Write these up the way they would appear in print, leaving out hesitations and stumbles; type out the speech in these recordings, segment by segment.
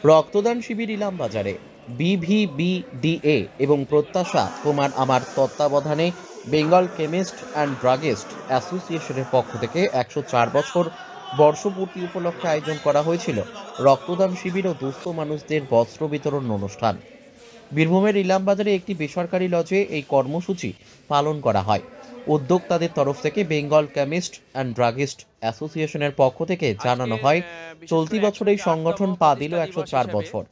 রক্তদান শিবির ইলামবাজারে বিভিবিডিএ এবং প্রত্যাশা তোমার আমার তত্ত্বাবধানে বেঙ্গল কেমিস্ট অ্যান্ড ড্রাগিস্ট অ্যাসোসিয়েশনের পক্ষ থেকে 104 বছর বর্ষপূর্তি উপলক্ষে আয়োজন করা হয়েছিল রক্তদান শিবির ও দুস্থ মানুষদের বস্ত্র বিতরণ অনুষ্ঠান। বীরভূমের ইলামবাজারে একটি বেসরকারি লজে এই কর্মসূচি পালন করা হয়। উদ্যোক্তাদের তরফ থেকে বেঙ্গল কেমিস্ট অ্যান্ড ড্রাগিস্ট অ্যাসোসিয়েশনের পক্ষ থেকে জানানো হয়, চলতি বছর এই সংগঠন পা দিল 104 বছর।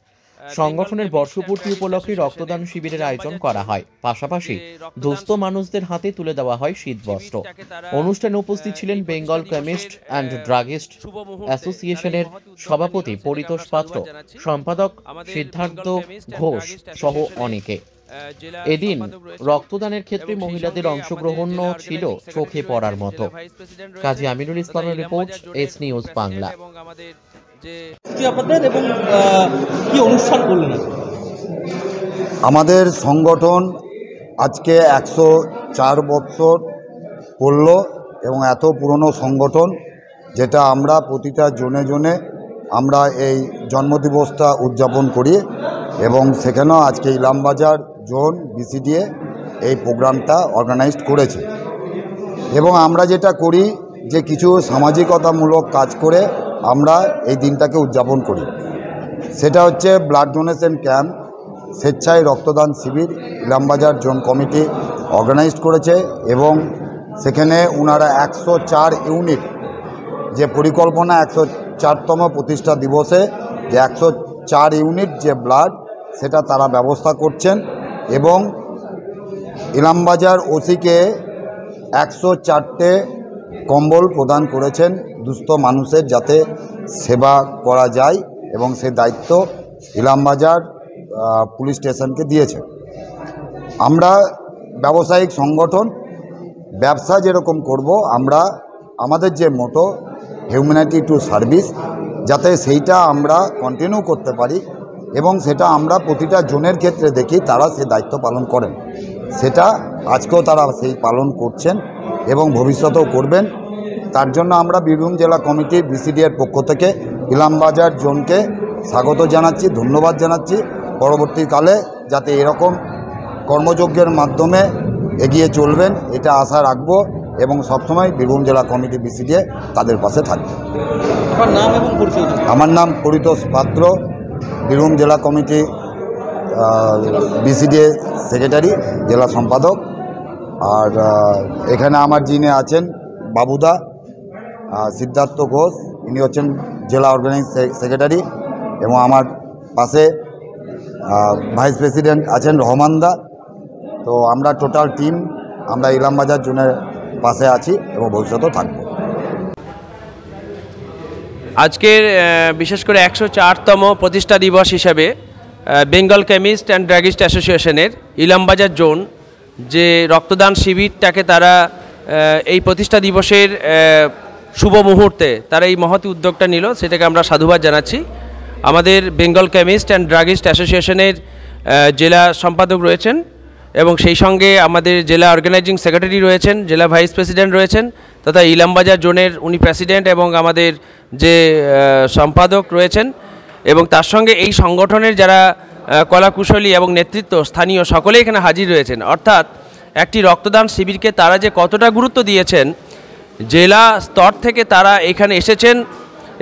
সংগঠনের বর্ষপূর্তি উপলক্ষে রক্তদান শিবিরের আয়োজন করা হয়। পাশাপাশি দুস্থ মানুষদের হাতে তুলে দেওয়া হয় শীতবস্ত্র। অনুষ্ঠানে উপস্থিত ছিলেন বেঙ্গল কেমিস্ট অ্যান্ড ড্রাগিস্ট অ্যাসোসিয়েশনের সভাপতি পরিতোষ পাত্র, সম্পাদক সিদ্ধার্থ ঘোষ সহ অনেকে। এদিন রক্তদানের ক্ষেত্রে মহিলাদের অংশগ্রহণ ছিল চোখে পড়ার মতো। কাজী আমিনুল ইসলামের রিপোর্ট, এস নিউজ বাংলা। আমাদের সংগঠন আজকে 104 বছর করল এবং এত পুরনো সংগঠন, যেটা আমরা প্রতিটা জোনে জোনে আমরা এই জন্মদিবসটা উদযাপন করি এবং সেখানেও আজকে ইলামবাজার জোন বিসিডিএ এই প্রোগ্রামটা অর্গানাইজড করেছে। এবং আমরা যেটা করি যে কিছু সামাজিকতামূলক কাজ করে আমরা এই দিনটাকে উদযাপন করি। সেটা হচ্ছে ব্লাড ডোনেশন ক্যাম্প, স্বেচ্ছায় রক্তদান শিবির ইলামবাজার জোন কমিটি অর্গানাইজড করেছে এবং সেখানে ওনারা 104 ইউনিট যে পরিকল্পনা 104তম প্রতিষ্ঠা দিবসে যে 104 ইউনিট যে ব্লাড সেটা তারা ব্যবস্থা করছেন এবং ইলামবাজার ওসিকে 104টে কম্বল প্রদান করেছেন দুস্থ মানুষের যাতে সেবা করা যায় এবং সে দায়িত্ব ইলামবাজার পুলিশ স্টেশনকে দিয়েছে। আমরা ব্যবসায়িক সংগঠন, ব্যবসা যেরকম করব, আমরা আমাদের যে মোটো হিউম্যানিটি টু সার্ভিস, যাতে সেইটা আমরা কন্টিনিউ করতে পারি এবং সেটা আমরা প্রতিটা জনের ক্ষেত্রে দেখি তারা সে দায়িত্ব পালন করেন। সেটা আজকেও তারা সেই পালন করছেন এবং ভবিষ্যতেও করবেন। তার জন্য আমরা বীরভূম জেলা কমিটির বিসিডিএর পক্ষ থেকে ইলামবাজার জোনকে স্বাগত জানাচ্ছি, ধন্যবাদ জানাচ্ছি। পরবর্তীকালে যাতে এরকম কর্মযজ্ঞের মাধ্যমে এগিয়ে চলবেন এটা আশা রাখবো এবং সবসময় বীরভূম জেলা কমিটি বিসিডিএ তাদের পাশে থাকবে। আমার নাম পরিতোষ পাত্র, বীরভূম জেলা কমিটি বিসিডিএ সেক্রেটারি, জেলা সম্পাদক। আর এখানে আমার যিনি আছেন বাবুদা সিদ্ধার্থ ঘোষ, ইনি হচ্ছেন জেলা অর্গানাইজ সেক্রেটারি এবং আমার পাশে ভাইস প্রেসিডেন্ট আছেন রহমানদা। তো আমরা টোটাল টিম আমরা ইলামবাজার জোনের পাশে আছি এবং ভবিষ্যতেও থাকব। আজকের বিশেষ করে 104তম প্রতিষ্ঠা দিবস হিসাবে বেঙ্গল কেমিস্ট অ্যান্ড ড্রাগিস্ট অ্যাসোসিয়েশনের ইলামবাজার জোন যে রক্তদান শিবিরটাকে তারা এই প্রতিষ্ঠা দিবসের শুভ মুহূর্তে তারা এই মহৎ উদ্যোগটা নিল, সেটাকে আমরা সাধুবাদ জানাচ্ছি। আমাদের বেঙ্গল কেমিস্ট অ্যান্ড ড্রাগিস্ট অ্যাসোসিয়েশনের জেলা সম্পাদক রয়েছেন এবং সেই সঙ্গে আমাদের জেলা অর্গানাইজিং সেক্রেটারি রয়েছেন, জেলা ভাইস প্রেসিডেন্ট রয়েছেন, তথা ইলামবাজার জোনের উনি প্রেসিডেন্ট এবং আমাদের যে সম্পাদক রয়েছেন এবং তার সঙ্গে এই সংগঠনের যারা কলাকুশলী এবং নেতৃত্ব স্থানীয় সকলেই এখানে হাজির রয়েছেন। অর্থাৎ একটি রক্তদান শিবিরকে তারা যে কতটা গুরুত্ব দিয়েছেন, জেলা স্তর থেকে তারা এখানে এসেছেন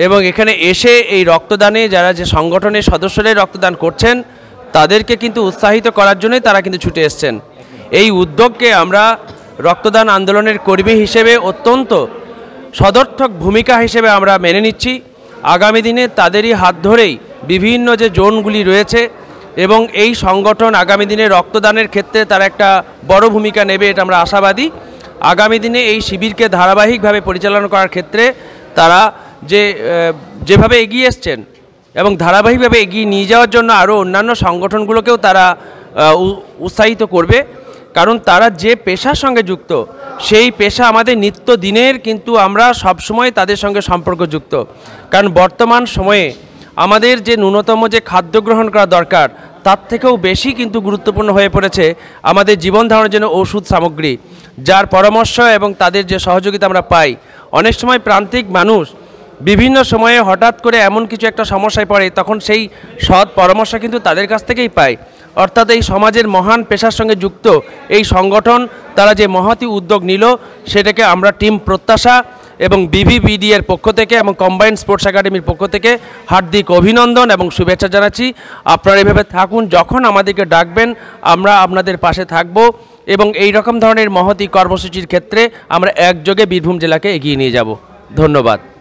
এবং এখানে এসে এই রক্তদানে যারা যে সংগঠনের সদস্যরাই রক্তদান করছেন তাদেরকে কিন্তু উৎসাহিত করার জন্যই তারা কিন্তু ছুটে এসছেন। এই উদ্যোগকে আমরা রক্তদান আন্দোলনের কর্মী হিসেবে অত্যন্ত সদর্থক ভূমিকা হিসেবে আমরা মেনে নিচ্ছি। আগামী দিনে তাদেরই হাত ধরেই বিভিন্ন যে জোনগুলি রয়েছে এবং এই সংগঠন আগামী দিনে রক্তদানের ক্ষেত্রে তারা একটা বড় ভূমিকা নেবে, এটা আমরা আশাবাদী। আগামী দিনে এই শিবিরকে ধারাবাহিকভাবে পরিচালনা করার ক্ষেত্রে তারা যেভাবে এগিয়ে এসছেন এবং ধারাবাহিকভাবে এগিয়ে নিয়ে যাওয়ার জন্য আরও অন্যান্য সংগঠনগুলোকেও তারা উৎসাহিত করবে, কারণ তারা যে পেশার সঙ্গে যুক্ত সেই পেশা আমাদের নিত্যদিনের, কিন্তু আমরা সবসময় তাদের সঙ্গে সম্পর্কযুক্ত। কারণ বর্তমান সময়ে আমাদের যে ন্যূনতম যে খাদ্য গ্রহণ করা দরকার তার থেকেও বেশি কিন্তু গুরুত্বপূর্ণ হয়ে পড়েছে আমাদের জীবন ধারণের জন্য ওষুধ সামগ্রী, যার পরামর্শ এবং তাদের যে সহযোগিতা আমরা পাই। অনেক সময় প্রান্তিক মানুষ বিভিন্ন সময়ে হঠাৎ করে এমন কিছু একটা সমস্যায় পড়ে, তখন সেই সৎ পরামর্শ কিন্তু তাদের কাছ থেকেই পায়। অর্থাৎ এই সমাজের মহান পেশার সঙ্গে যুক্ত এই সংগঠন তারা যে মহতী উদ্যোগ নিল, সেটাকে আমরা টিম প্রত্যাশা এবং BVBD এর পক্ষ থেকে এবং কম্বাইন্ড স্পোর্টস একাডেমির পক্ষ থেকে হার্দিক অভিনন্দন এবং শুভেচ্ছা জানাচ্ছি। আপনারা এভাবে থাকুন, যখন আমাদেরকে ডাকবেন আমরা আপনাদের পাশে থাকব এবং এই রকম ধরনের মহতী কর্মসূচির ক্ষেত্রে আমরা একযোগে বীরভূম জেলাকে এগিয়ে নিয়ে যাব। ধন্যবাদ।